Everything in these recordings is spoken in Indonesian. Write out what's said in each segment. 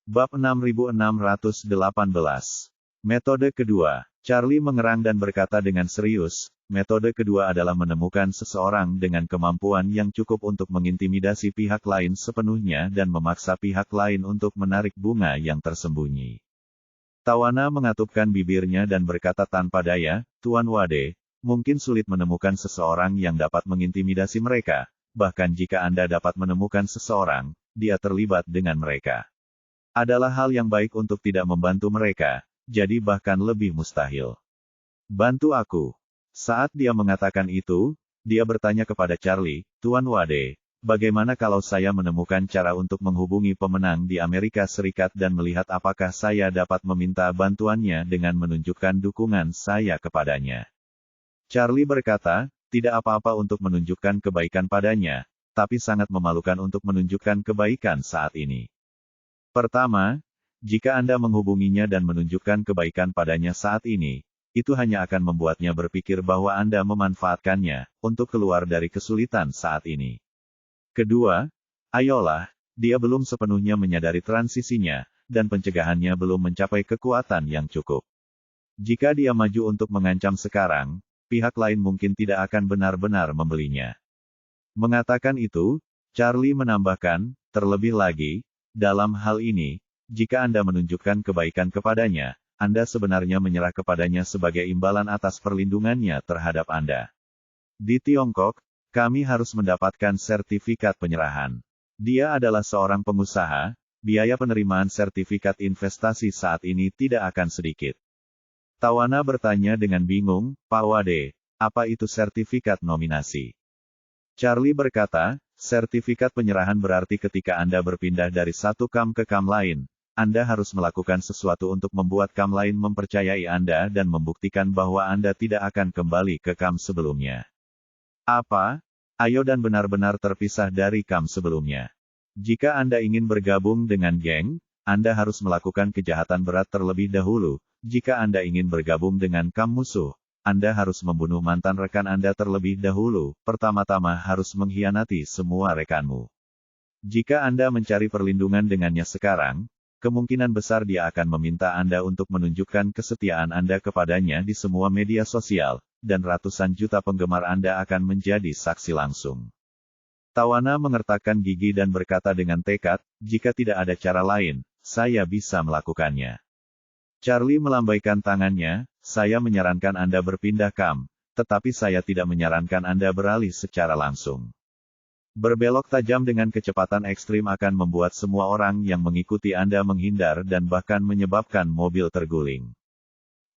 Bab 6618. Metode kedua. Charlie mengerang dan berkata dengan serius, metode kedua adalah menemukan seseorang dengan kemampuan yang cukup untuk mengintimidasi pihak lain sepenuhnya dan memaksa pihak lain untuk menarik bunga yang tersembunyi. Tawana mengatupkan bibirnya dan berkata tanpa daya, Tuan Wade, mungkin sulit menemukan seseorang yang dapat mengintimidasi mereka, bahkan jika Anda dapat menemukan seseorang, dia terlibat dengan mereka. Adalah hal yang baik untuk tidak membantu mereka, jadi bahkan lebih mustahil. Bantu aku. Saat dia mengatakan itu, dia bertanya kepada Charlie, Tuan Wade, bagaimana kalau saya menemukan cara untuk menghubungi pemenang di Amerika Serikat dan melihat apakah saya dapat meminta bantuannya dengan menunjukkan dukungan saya kepadanya. Charlie berkata, tidak apa-apa untuk menunjukkan kebaikan padanya, tapi sangat memalukan untuk menunjukkan kebaikan saat ini. Pertama, jika Anda menghubunginya dan menunjukkan kebaikan padanya saat ini, itu hanya akan membuatnya berpikir bahwa Anda memanfaatkannya untuk keluar dari kesulitan saat ini. Kedua, ayolah, dia belum sepenuhnya menyadari transisinya, dan pencegahannya belum mencapai kekuatan yang cukup. Jika dia maju untuk mengancam sekarang, pihak lain mungkin tidak akan benar-benar membelinya. Mengatakan itu, Charlie menambahkan, terlebih lagi, dalam hal ini, jika Anda menunjukkan kebaikan kepadanya, Anda sebenarnya menyerah kepadanya sebagai imbalan atas perlindungannya terhadap Anda. Di Tiongkok, kami harus mendapatkan sertifikat penyerahan. Dia adalah seorang pengusaha, biaya penerimaan sertifikat investasi saat ini tidak akan sedikit. Tawana bertanya dengan bingung, Pak Wade, apa itu sertifikat nominasi? Charlie berkata, sertifikat penyerahan berarti ketika Anda berpindah dari satu kam ke kam lain, Anda harus melakukan sesuatu untuk membuat kam lain mempercayai Anda dan membuktikan bahwa Anda tidak akan kembali ke kam sebelumnya. Apa? Ayo dan benar-benar terpisah dari kam sebelumnya. Jika Anda ingin bergabung dengan geng, Anda harus melakukan kejahatan berat terlebih dahulu. Jika Anda ingin bergabung dengan kam musuh, Anda harus membunuh mantan rekan Anda terlebih dahulu, pertama-tama harus mengkhianati semua rekanmu. Jika Anda mencari perlindungan dengannya sekarang, kemungkinan besar dia akan meminta Anda untuk menunjukkan kesetiaan Anda kepadanya di semua media sosial, dan ratusan juta penggemar Anda akan menjadi saksi langsung. Tawana mengertakkan gigi dan berkata dengan tekad, jika tidak ada cara lain, saya bisa melakukannya. Charlie melambaikan tangannya, saya menyarankan Anda berpindah kam, tetapi saya tidak menyarankan Anda beralih secara langsung. Berbelok tajam dengan kecepatan ekstrim akan membuat semua orang yang mengikuti Anda menghindar dan bahkan menyebabkan mobil terguling.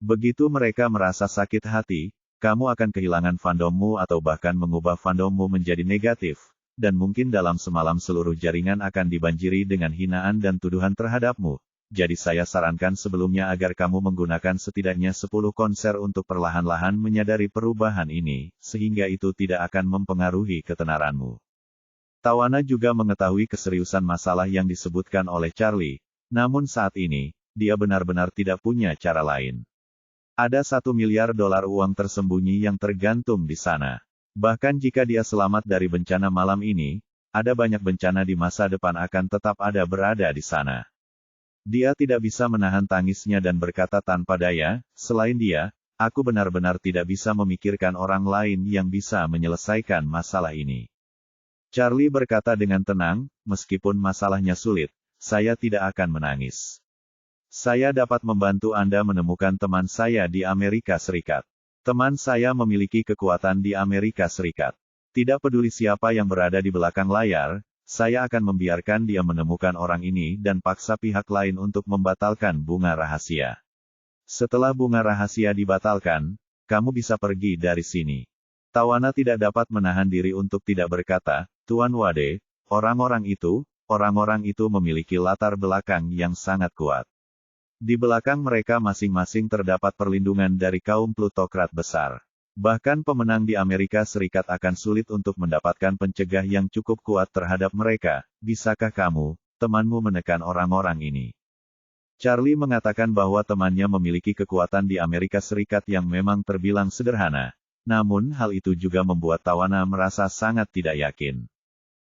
Begitu mereka merasa sakit hati, kamu akan kehilangan fandommu atau bahkan mengubah fandommu menjadi negatif, dan mungkin dalam semalam seluruh jaringan akan dibanjiri dengan hinaan dan tuduhan terhadapmu. Jadi saya sarankan sebelumnya agar kamu menggunakan setidaknya 10 konser untuk perlahan-lahan menyadari perubahan ini, sehingga itu tidak akan mempengaruhi ketenaranmu. Tawana juga mengetahui keseriusan masalah yang disebutkan oleh Charlie, namun saat ini, dia benar-benar tidak punya cara lain. Ada $1 miliar uang tersembunyi yang tergantung di sana. Bahkan jika dia selamat dari bencana malam ini, ada banyak bencana di masa depan akan tetap ada berada di sana. Dia tidak bisa menahan tangisnya dan berkata tanpa daya, selain dia, aku benar-benar tidak bisa memikirkan orang lain yang bisa menyelesaikan masalah ini. Charlie berkata dengan tenang, meskipun masalahnya sulit, saya tidak akan menangis. Saya dapat membantu Anda menemukan teman saya di Amerika Serikat. Teman saya memiliki kekuatan di Amerika Serikat. Tidak peduli siapa yang berada di belakang layar, saya akan membiarkan dia menemukan orang ini dan paksa pihak lain untuk membatalkan bunga rahasia. Setelah bunga rahasia dibatalkan, kamu bisa pergi dari sini. Tawana tidak dapat menahan diri untuk tidak berkata, Tuan Wade, orang-orang itu memiliki latar belakang yang sangat kuat. Di belakang mereka masing-masing terdapat perlindungan dari kaum plutokrat besar. Bahkan pemenang di Amerika Serikat akan sulit untuk mendapatkan pencegah yang cukup kuat terhadap mereka. Bisakah kamu, temanmu menekan orang-orang ini? Charlie mengatakan bahwa temannya memiliki kekuatan di Amerika Serikat yang memang terbilang sederhana. Namun hal itu juga membuat Tawana merasa sangat tidak yakin.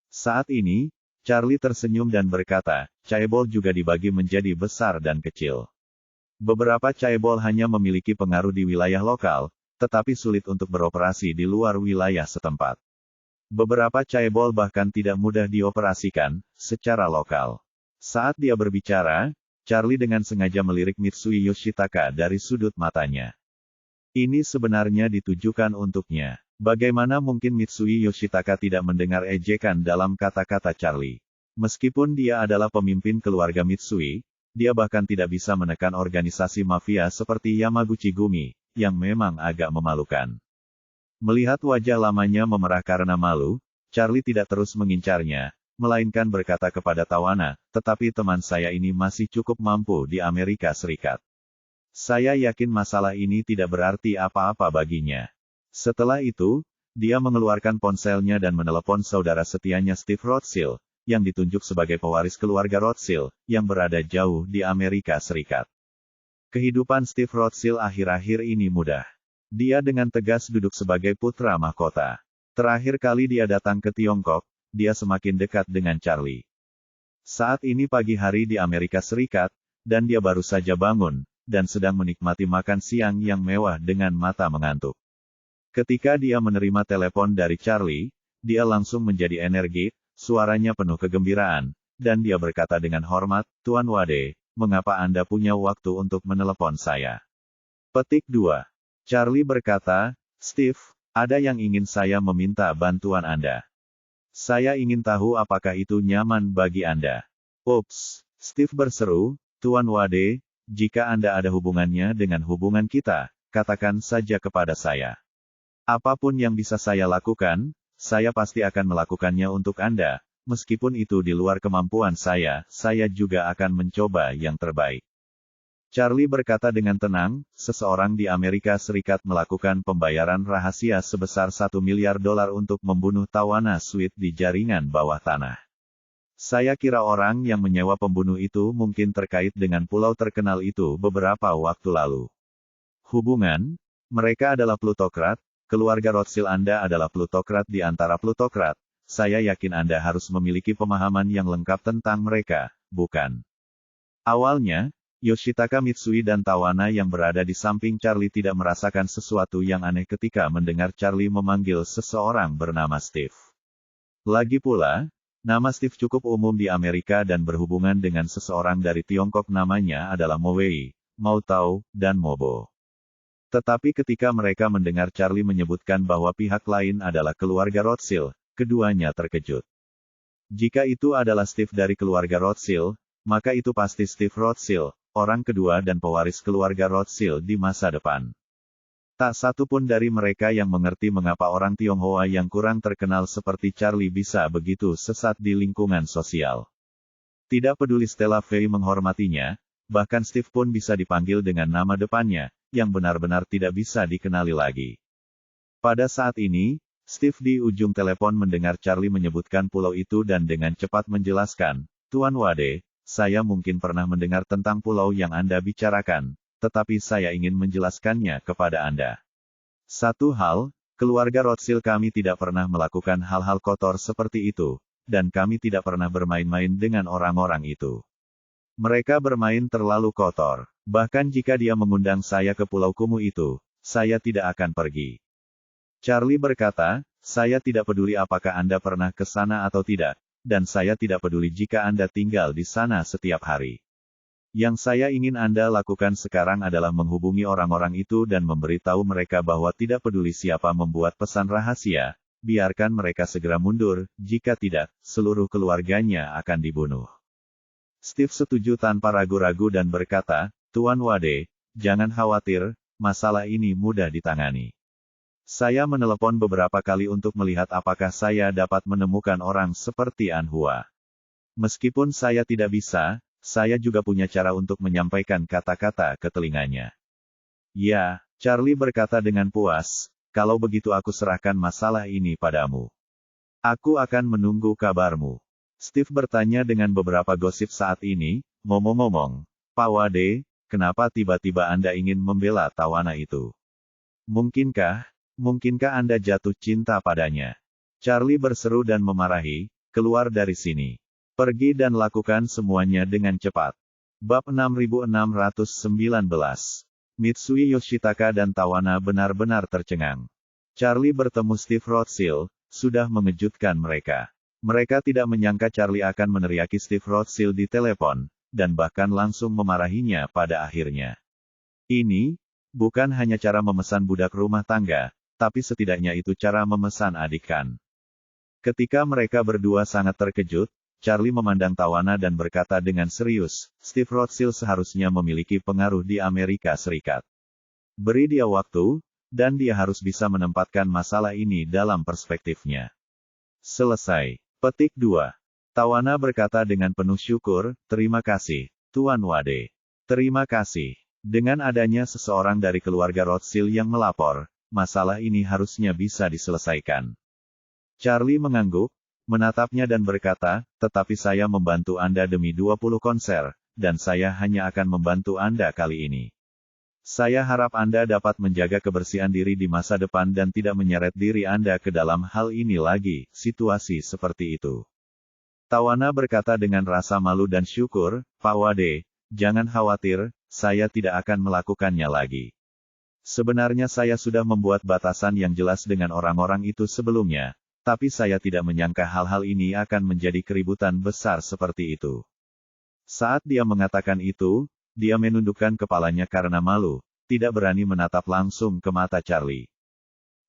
Saat ini, Charlie tersenyum dan berkata, chaebol juga dibagi menjadi besar dan kecil. Beberapa chaebol hanya memiliki pengaruh di wilayah lokal, tetapi sulit untuk beroperasi di luar wilayah setempat. Beberapa chaebol bahkan tidak mudah dioperasikan secara lokal. Saat dia berbicara, Charlie dengan sengaja melirik Mitsui Yoshitaka dari sudut matanya. Ini sebenarnya ditujukan untuknya. Bagaimana mungkin Mitsui Yoshitaka tidak mendengar ejekan dalam kata-kata Charlie? Meskipun dia adalah pemimpin keluarga Mitsui, dia bahkan tidak bisa menekan organisasi mafia seperti Yamaguchi Gumi, yang memang agak memalukan. Melihat wajah lamanya memerah karena malu, Charlie tidak terus mengincarnya, melainkan berkata kepada Tawana, tetapi teman saya ini masih cukup mampu di Amerika Serikat. Saya yakin masalah ini tidak berarti apa-apa baginya. Setelah itu, dia mengeluarkan ponselnya dan menelepon saudara setianya Steve Rothschild, yang ditunjuk sebagai pewaris keluarga Rothschild, yang berada jauh di Amerika Serikat. Kehidupan Steve Rothschild akhir-akhir ini mudah. Dia dengan tegas duduk sebagai putra mahkota. Terakhir kali dia datang ke Tiongkok, dia semakin dekat dengan Charlie. Saat ini pagi hari di Amerika Serikat, dan dia baru saja bangun, dan sedang menikmati makan siang yang mewah dengan mata mengantuk. Ketika dia menerima telepon dari Charlie, dia langsung menjadi energik, suaranya penuh kegembiraan, dan dia berkata dengan hormat, Tuan Wade, mengapa Anda punya waktu untuk menelepon saya? Petik 2. Charlie berkata, Steve, ada yang ingin saya meminta bantuan Anda. Saya ingin tahu apakah itu nyaman bagi Anda. Ups, Steve berseru, Tuan Wade, jika Anda ada hubungannya dengan hubungan kita, katakan saja kepada saya. Apapun yang bisa saya lakukan, saya pasti akan melakukannya untuk Anda, meskipun itu di luar kemampuan saya juga akan mencoba yang terbaik. Charlie berkata dengan tenang, seseorang di Amerika Serikat melakukan pembayaran rahasia sebesar $1 miliar untuk membunuh Tawana Sweet di jaringan bawah tanah. Saya kira orang yang menyewa pembunuh itu mungkin terkait dengan pulau terkenal itu beberapa waktu lalu. Hubungan? Mereka adalah plutokrat. Keluarga Rothschild Anda adalah plutokrat di antara plutokrat. Saya yakin Anda harus memiliki pemahaman yang lengkap tentang mereka, bukan? Awalnya, Yoshitaka Mitsui dan Tawana yang berada di samping Charlie tidak merasakan sesuatu yang aneh ketika mendengar Charlie memanggil seseorang bernama Steve. Lagi pula, nama Steve cukup umum di Amerika dan berhubungan dengan seseorang dari Tiongkok namanya adalah Mo Wei, Mau Tao, dan Mobo. Tetapi ketika mereka mendengar Charlie menyebutkan bahwa pihak lain adalah keluarga Rothschild, keduanya terkejut. Jika itu adalah Steve dari keluarga Rothschild, maka itu pasti Steve Rothschild, orang kedua dan pewaris keluarga Rothschild di masa depan. Tak satu pun dari mereka yang mengerti mengapa orang Tionghoa yang kurang terkenal seperti Charlie bisa begitu sesat di lingkungan sosial. Tidak peduli Stella Fei menghormatinya, bahkan Steve pun bisa dipanggil dengan nama depannya, yang benar-benar tidak bisa dikenali lagi. Pada saat ini, Steve di ujung telepon mendengar Charlie menyebutkan pulau itu dan dengan cepat menjelaskan, Tuan Wade, saya mungkin pernah mendengar tentang pulau yang Anda bicarakan, tetapi saya ingin menjelaskannya kepada Anda. Satu hal, keluarga Rothschild kami tidak pernah melakukan hal-hal kotor seperti itu, dan kami tidak pernah bermain-main dengan orang-orang itu. Mereka bermain terlalu kotor. Bahkan jika dia mengundang saya ke pulau kumuh itu, saya tidak akan pergi. Charlie berkata, saya tidak peduli apakah Anda pernah ke sana atau tidak, dan saya tidak peduli jika Anda tinggal di sana setiap hari. Yang saya ingin Anda lakukan sekarang adalah menghubungi orang-orang itu dan memberitahu mereka bahwa tidak peduli siapa membuat pesan rahasia, biarkan mereka segera mundur, jika tidak, seluruh keluarganya akan dibunuh. Steve setuju tanpa ragu-ragu dan berkata, Tuan Wade, jangan khawatir, masalah ini mudah ditangani. Saya menelepon beberapa kali untuk melihat apakah saya dapat menemukan orang seperti Anhua. Meskipun saya tidak bisa, saya juga punya cara untuk menyampaikan kata-kata ke telinganya. Ya, Charlie berkata dengan puas, kalau begitu aku serahkan masalah ini padamu. Aku akan menunggu kabarmu. Steve bertanya dengan beberapa gosip saat ini, ngomong-ngomong, Pak Wade, kenapa tiba-tiba Anda ingin membela Tawana itu? Mungkinkah Anda jatuh cinta padanya? Charlie berseru dan memarahi, keluar dari sini. Pergi dan lakukan semuanya dengan cepat. Bab 6619. Mitsui Yoshitaka dan Tawana benar-benar tercengang. Charlie bertemu Steve Rothschild, sudah mengejutkan mereka. Mereka tidak menyangka Charlie akan meneriaki Steve Rothschild di telepon, dan bahkan langsung memarahinya pada akhirnya. Ini, bukan hanya cara memesan budak rumah tangga, tapi setidaknya itu cara memesan adik kan. Ketika mereka berdua sangat terkejut, Charlie memandang Tawana dan berkata dengan serius, Steve Rothschild seharusnya memiliki pengaruh di Amerika Serikat. Beri dia waktu, dan dia harus bisa menempatkan masalah ini dalam perspektifnya. Selesai. Petik 2. Tawana berkata dengan penuh syukur, terima kasih, Tuan Wade. Terima kasih. Dengan adanya seseorang dari keluarga Rothschild yang melapor, masalah ini harusnya bisa diselesaikan. Charlie mengangguk, menatapnya dan berkata, tetapi saya membantu Anda demi 20 konser, dan saya hanya akan membantu Anda kali ini. Saya harap Anda dapat menjaga kebersihan diri di masa depan dan tidak menyeret diri Anda ke dalam hal ini lagi, situasi seperti itu. Tawana berkata dengan rasa malu dan syukur, Pak Wade, jangan khawatir, saya tidak akan melakukannya lagi. Sebenarnya saya sudah membuat batasan yang jelas dengan orang-orang itu sebelumnya, tapi saya tidak menyangka hal-hal ini akan menjadi keributan besar seperti itu. Saat dia mengatakan itu, dia menundukkan kepalanya karena malu, tidak berani menatap langsung ke mata Charlie.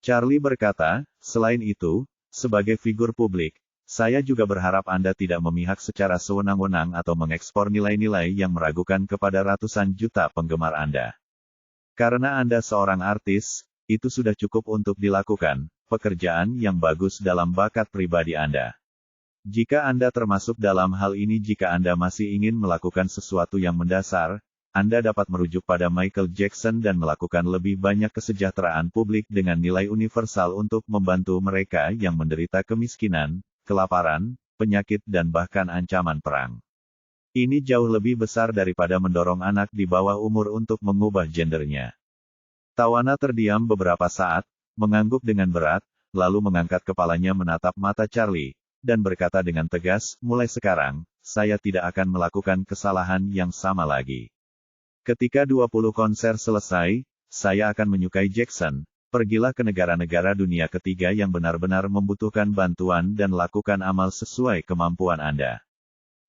Charlie berkata, selain itu, sebagai figur publik, saya juga berharap Anda tidak memihak secara sewenang-wenang atau mengekspor nilai-nilai yang meragukan kepada ratusan juta penggemar Anda. Karena Anda seorang artis, itu sudah cukup untuk dilakukan, pekerjaan yang bagus dalam bakat pribadi Anda. Jika Anda termasuk dalam hal ini jika Anda masih ingin melakukan sesuatu yang mendasar, Anda dapat merujuk pada Michael Jackson dan melakukan lebih banyak kesejahteraan publik dengan nilai universal untuk membantu mereka yang menderita kemiskinan, kelaparan, penyakit dan bahkan ancaman perang. Ini jauh lebih besar daripada mendorong anak di bawah umur untuk mengubah gendernya. Tawana terdiam beberapa saat, mengangguk dengan berat, lalu mengangkat kepalanya menatap mata Charlie, dan berkata dengan tegas, mulai sekarang, saya tidak akan melakukan kesalahan yang sama lagi. Ketika 20 konser selesai, saya akan menyukai Jackson, pergilah ke negara-negara dunia ketiga yang benar-benar membutuhkan bantuan dan lakukan amal sesuai kemampuan Anda.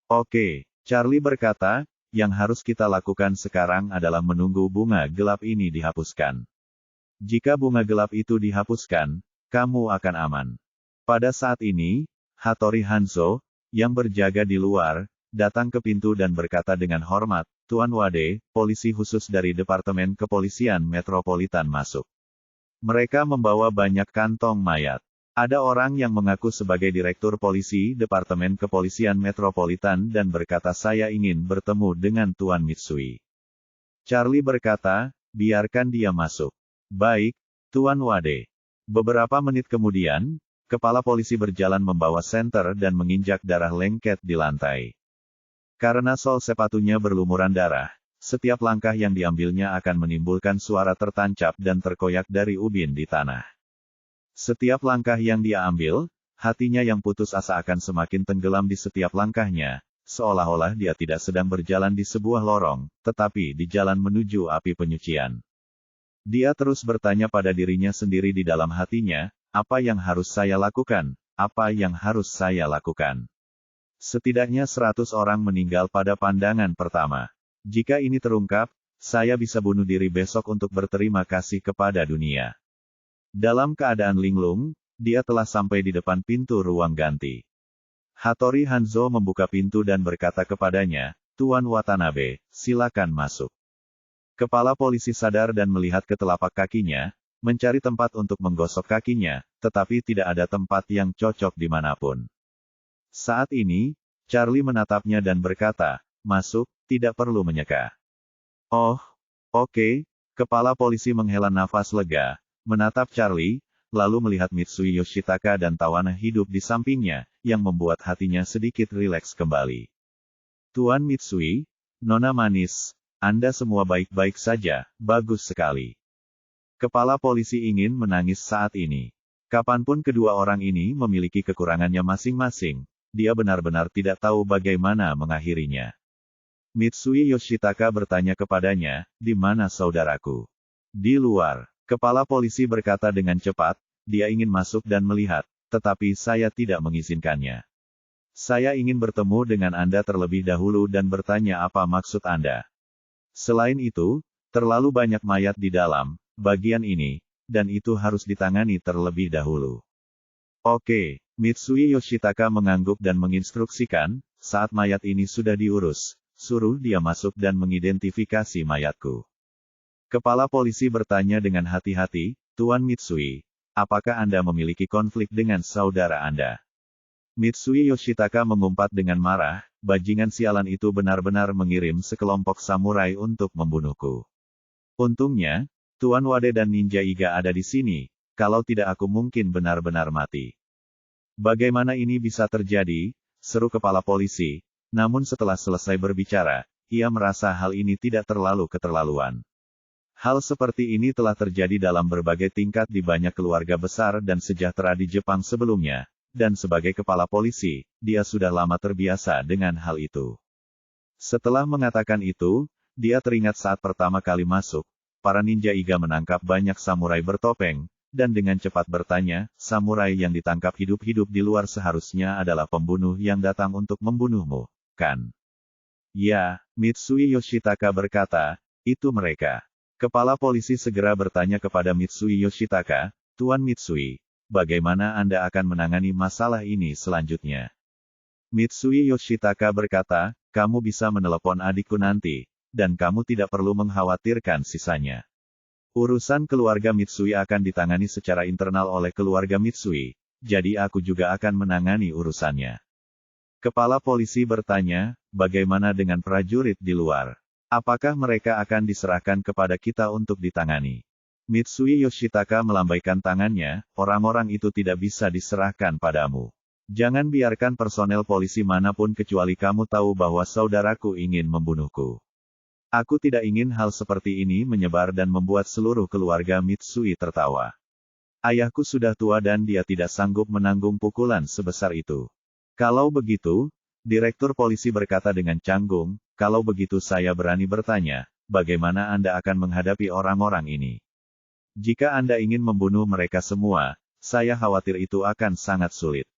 Oke, Charlie berkata, yang harus kita lakukan sekarang adalah menunggu bunga gelap ini dihapuskan. Jika bunga gelap itu dihapuskan, kamu akan aman. Pada saat ini, Hattori Hanzo, yang berjaga di luar, datang ke pintu dan berkata dengan hormat, Tuan Wade, polisi khusus dari Departemen Kepolisian Metropolitan masuk. Mereka membawa banyak kantong mayat. Ada orang yang mengaku sebagai Direktur Polisi Departemen Kepolisian Metropolitan dan berkata saya ingin bertemu dengan Tuan Mitsui. Charlie berkata, biarkan dia masuk. Baik, Tuan Wade. Beberapa menit kemudian, kepala polisi berjalan membawa senter dan menginjak darah lengket di lantai. Karena sol sepatunya berlumuran darah, setiap langkah yang diambilnya akan menimbulkan suara tertancap dan terkoyak dari ubin di tanah. Setiap langkah yang dia ambil, hatinya yang putus asa akan semakin tenggelam di setiap langkahnya, seolah-olah dia tidak sedang berjalan di sebuah lorong, tetapi di jalan menuju api penyucian. Dia terus bertanya pada dirinya sendiri di dalam hatinya, apa yang harus saya lakukan? Apa yang harus saya lakukan? Setidaknya 100 orang meninggal pada pandangan pertama. Jika ini terungkap, saya bisa bunuh diri besok untuk berterima kasih kepada dunia. Dalam keadaan linglung, dia telah sampai di depan pintu ruang ganti. Hattori Hanzo membuka pintu dan berkata kepadanya, Tuan Watanabe, silakan masuk. Kepala polisi sadar dan melihat ke telapak kakinya, mencari tempat untuk menggosok kakinya, tetapi tidak ada tempat yang cocok dimanapun. Saat ini, Charlie menatapnya dan berkata, masuk, tidak perlu menyeka. Oh, oke, kepala polisi menghela nafas lega, menatap Charlie, lalu melihat Mitsui Yoshitaka dan Tawana hidup di sampingnya, yang membuat hatinya sedikit rileks kembali. Tuan Mitsui, Nona manis, Anda semua baik-baik saja, bagus sekali. Kepala polisi ingin menangis saat ini. Kapanpun kedua orang ini memiliki kekurangannya masing-masing, dia benar-benar tidak tahu bagaimana mengakhirinya. Mitsui Yoshitaka bertanya kepadanya, "Di mana saudaraku?" "Di luar." Kepala polisi berkata dengan cepat, "Dia ingin masuk dan melihat, tetapi saya tidak mengizinkannya. Saya ingin bertemu dengan Anda terlebih dahulu dan bertanya apa maksud Anda. Selain itu, terlalu banyak mayat di dalam bagian ini, dan itu harus ditangani terlebih dahulu." "Oke." Mitsui Yoshitaka mengangguk dan menginstruksikan, "Saat mayat ini sudah diurus, suruh dia masuk dan mengidentifikasi mayatku." Kepala polisi bertanya dengan hati-hati, "Tuan Mitsui, apakah Anda memiliki konflik dengan saudara Anda?" Mitsui Yoshitaka mengumpat dengan marah, "Bajingan sialan itu benar-benar mengirim sekelompok samurai untuk membunuhku. Untungnya, Tuan Wade dan Ninja Iga ada di sini, kalau tidak aku mungkin benar-benar mati." "Bagaimana ini bisa terjadi?" seru kepala polisi, namun setelah selesai berbicara, ia merasa hal ini tidak terlalu keterlaluan. Hal seperti ini telah terjadi dalam berbagai tingkat di banyak keluarga besar dan sejahtera di Jepang sebelumnya, dan sebagai kepala polisi, dia sudah lama terbiasa dengan hal itu. Setelah mengatakan itu, dia teringat saat pertama kali masuk, para ninja Iga menangkap banyak samurai bertopeng, dan dengan cepat bertanya, "Samurai yang ditangkap hidup-hidup di luar seharusnya adalah pembunuh yang datang untuk membunuhmu, kan?" "Ya," Mitsui Yoshitaka berkata, "itu mereka." Kepala polisi segera bertanya kepada Mitsui Yoshitaka, "Tuan Mitsui, bagaimana Anda akan menangani masalah ini selanjutnya?" Mitsui Yoshitaka berkata, "Kamu bisa menelepon adikku nanti, dan kamu tidak perlu mengkhawatirkan sisanya. Urusan keluarga Mitsui akan ditangani secara internal oleh keluarga Mitsui, jadi aku juga akan menangani urusannya." Kepala polisi bertanya, "Bagaimana dengan prajurit di luar? Apakah mereka akan diserahkan kepada kita untuk ditangani?" Mitsui Yoshitaka melambaikan tangannya, "Orang-orang itu tidak bisa diserahkan padamu. Jangan biarkan personel polisi manapun kecuali kamu tahu bahwa saudaraku ingin membunuhku. Aku tidak ingin hal seperti ini menyebar dan membuat seluruh keluarga Mitsui tertawa. Ayahku sudah tua dan dia tidak sanggup menanggung pukulan sebesar itu." "Kalau begitu," Direktur polisi berkata dengan canggung, "kalau begitu saya berani bertanya, bagaimana Anda akan menghadapi orang-orang ini? Jika Anda ingin membunuh mereka semua, saya khawatir itu akan sangat sulit.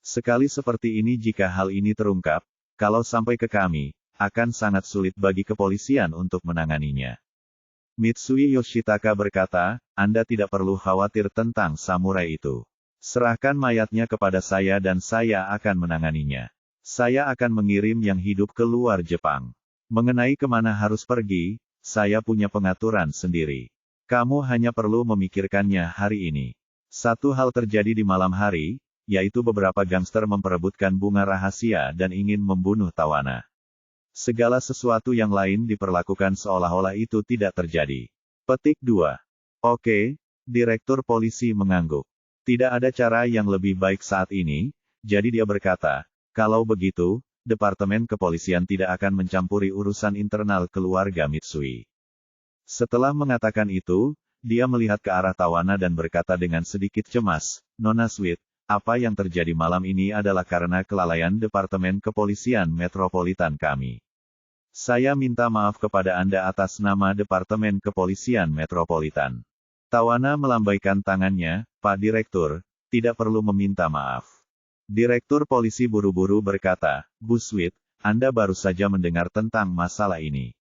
Sekali seperti ini jika hal ini terungkap, kalau sampai ke kami, akan sangat sulit bagi kepolisian untuk menanganinya." Mitsui Yoshitaka berkata, "Anda tidak perlu khawatir tentang samurai itu. Serahkan mayatnya kepada saya dan saya akan menanganinya. Saya akan mengirim yang hidup keluar Jepang. Mengenai kemana harus pergi, saya punya pengaturan sendiri. Kamu hanya perlu memikirkannya hari ini." Satu hal terjadi di malam hari, yaitu beberapa gangster memperebutkan bunga rahasia dan ingin membunuh tawana. Segala sesuatu yang lain diperlakukan seolah-olah itu tidak terjadi. Petik 2. "Oke," Direktur polisi mengangguk. "Tidak ada cara yang lebih baik saat ini," jadi dia berkata, "Kalau begitu, Departemen Kepolisian tidak akan mencampuri urusan internal keluarga Mitsui." Setelah mengatakan itu, dia melihat ke arah tawana dan berkata dengan sedikit cemas, "Nona Sweet, apa yang terjadi malam ini adalah karena kelalaian Departemen Kepolisian Metropolitan kami. Saya minta maaf kepada Anda atas nama Departemen Kepolisian Metropolitan." Tawana melambaikan tangannya, "Pak Direktur, tidak perlu meminta maaf." Direktur polisi buru-buru berkata, "Bu Sweet, Anda baru saja mendengar tentang masalah ini.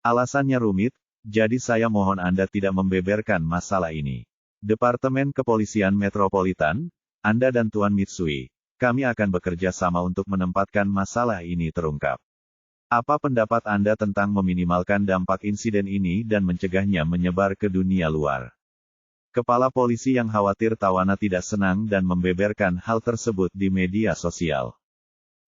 Alasannya rumit, jadi saya mohon Anda tidak membeberkan masalah ini. Departemen Kepolisian Metropolitan, Anda dan Tuan Mitsui, kami akan bekerja sama untuk menempatkan masalah ini terungkap. Apa pendapat Anda tentang meminimalkan dampak insiden ini dan mencegahnya menyebar ke dunia luar?" Kepala polisi yang khawatir tawana tidak senang dan membeberkan hal tersebut di media sosial.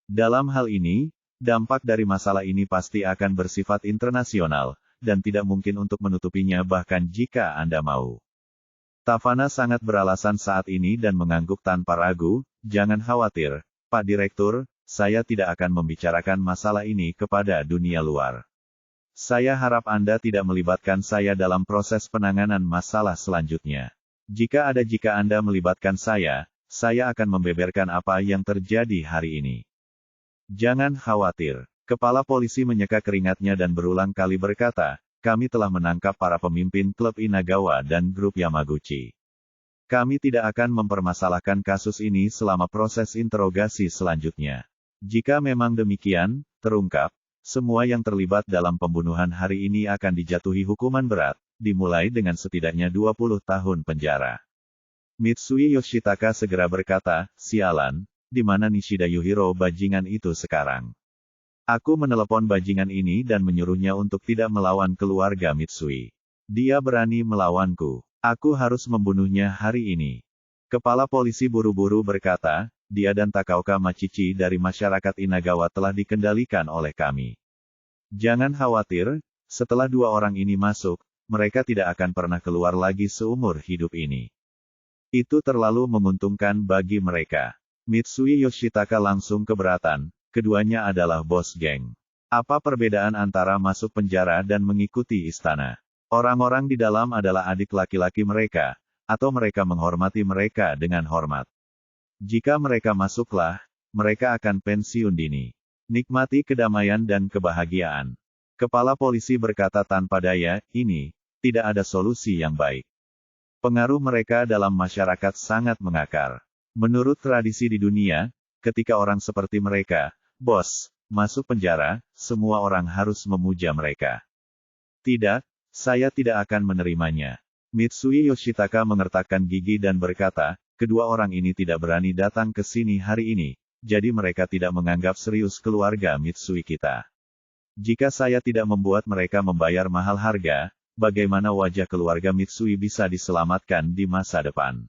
Dalam hal ini, dampak dari masalah ini pasti akan bersifat internasional, dan tidak mungkin untuk menutupinya bahkan jika Anda mau. Tavana sangat beralasan saat ini dan mengangguk tanpa ragu, "Jangan khawatir, Pak Direktur, saya tidak akan membicarakan masalah ini kepada dunia luar. Saya harap Anda tidak melibatkan saya dalam proses penanganan masalah selanjutnya. Jika Anda melibatkan saya saya akan membeberkan apa yang terjadi hari ini. Jangan khawatir. Kepala polisi menyeka keringatnya dan berulang kali berkata, kami telah menangkap para pemimpin klub Inagawa dan grup Yamaguchi. Kami tidak akan mempermasalahkan kasus ini selama proses interogasi selanjutnya. Jika memang demikian, terungkap, semua yang terlibat dalam pembunuhan hari ini akan dijatuhi hukuman berat, dimulai dengan setidaknya 20 tahun penjara. Mitsui Yoshitaka segera berkata, sialan, di mana Nishida Yuhiro bajingan itu sekarang? Aku menelepon bajingan ini dan menyuruhnya untuk tidak melawan keluarga Mitsui. Dia berani melawanku. Aku harus membunuhnya hari ini. Kepala polisi buru-buru berkata, dia dan Takaoka Machichi dari masyarakat Inagawa telah dikendalikan oleh kami. Jangan khawatir, setelah dua orang ini masuk, mereka tidak akan pernah keluar lagi seumur hidup ini. Itu terlalu menguntungkan bagi mereka. Mitsui Yoshitaka langsung keberatan. Keduanya adalah bos geng. Apa perbedaan antara masuk penjara dan mengikuti istana? Orang-orang di dalam adalah adik laki-laki mereka, atau mereka menghormati mereka dengan hormat. Jika mereka masuklah, mereka akan pensiun dini. Nikmati kedamaian dan kebahagiaan. Kepala polisi berkata tanpa daya, ini tidak ada solusi yang baik. Pengaruh mereka dalam masyarakat sangat mengakar. Menurut tradisi di dunia, ketika orang seperti mereka, bos, masuk penjara, semua orang harus memuja mereka. Tidak, saya tidak akan menerimanya. Mitsui Yoshitaka mengertakkan gigi dan berkata, kedua orang ini tidak berani datang ke sini hari ini, jadi mereka tidak menganggap serius keluarga Mitsui kita. Jika saya tidak membuat mereka membayar mahal harga, bagaimana wajah keluarga Mitsui bisa diselamatkan di masa depan?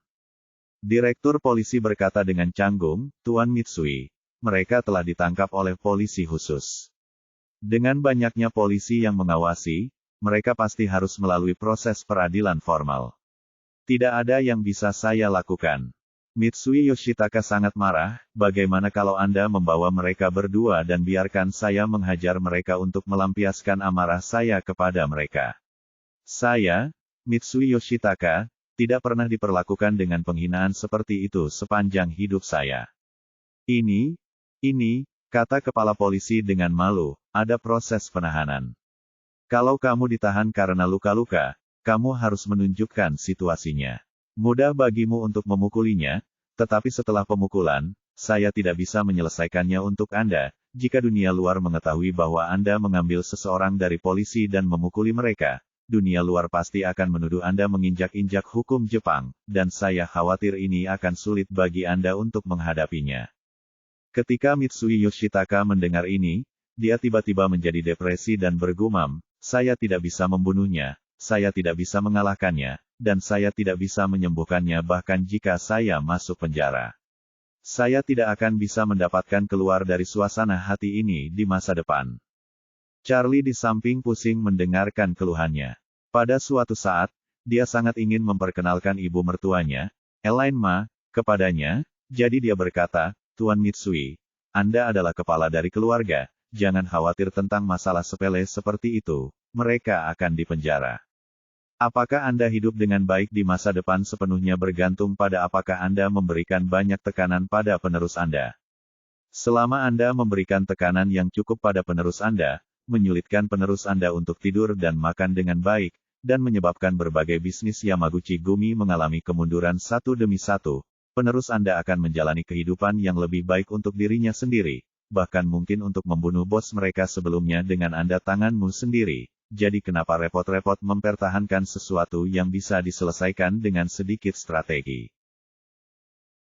Direktur polisi berkata dengan canggung, Tuan Mitsui. Mereka telah ditangkap oleh polisi khusus. Dengan banyaknya polisi yang mengawasi, mereka pasti harus melalui proses peradilan formal. Tidak ada yang bisa saya lakukan. Mitsui Yoshitaka sangat marah, bagaimana kalau Anda membawa mereka berdua dan biarkan saya menghajar mereka untuk melampiaskan amarah saya kepada mereka. Saya, Mitsui Yoshitaka, tidak pernah diperlakukan dengan penghinaan seperti itu sepanjang hidup saya. Ini, kata kepala polisi dengan malu, ada proses penahanan. Kalau kamu ditahan karena luka-luka, kamu harus menunjukkan situasinya. Mudah bagimu untuk memukulinya, tetapi setelah pemukulan, saya tidak bisa menyelesaikannya untuk Anda, jika dunia luar mengetahui bahwa Anda mengambil seseorang dari polisi dan memukuli mereka. Dunia luar pasti akan menuduh Anda menginjak-injak hukum Jepang, dan saya khawatir ini akan sulit bagi Anda untuk menghadapinya. Ketika Mitsui Yoshitaka mendengar ini, dia tiba-tiba menjadi depresi dan bergumam, saya tidak bisa membunuhnya, saya tidak bisa mengalahkannya, dan saya tidak bisa menyembuhkannya bahkan jika saya masuk penjara. Saya tidak akan bisa mendapatkan keluar dari suasana hati ini di masa depan. Charlie di samping pusing mendengarkan keluhannya. Pada suatu saat, dia sangat ingin memperkenalkan ibu mertuanya, Elaine Ma, kepadanya, jadi dia berkata, Tuan Mitsui, Anda adalah kepala dari keluarga, jangan khawatir tentang masalah sepele seperti itu, mereka akan dipenjara. Apakah Anda hidup dengan baik di masa depan sepenuhnya bergantung pada apakah Anda memberikan banyak tekanan pada penerus Anda. Selama Anda memberikan tekanan yang cukup pada penerus Anda, menyulitkan penerus Anda untuk tidur dan makan dengan baik, dan menyebabkan berbagai bisnis Yamaguchi Gumi mengalami kemunduran satu demi satu, penerus Anda akan menjalani kehidupan yang lebih baik untuk dirinya sendiri, bahkan mungkin untuk membunuh bos mereka sebelumnya dengan Anda tanganmu sendiri. Jadi kenapa repot-repot mempertahankan sesuatu yang bisa diselesaikan dengan sedikit strategi?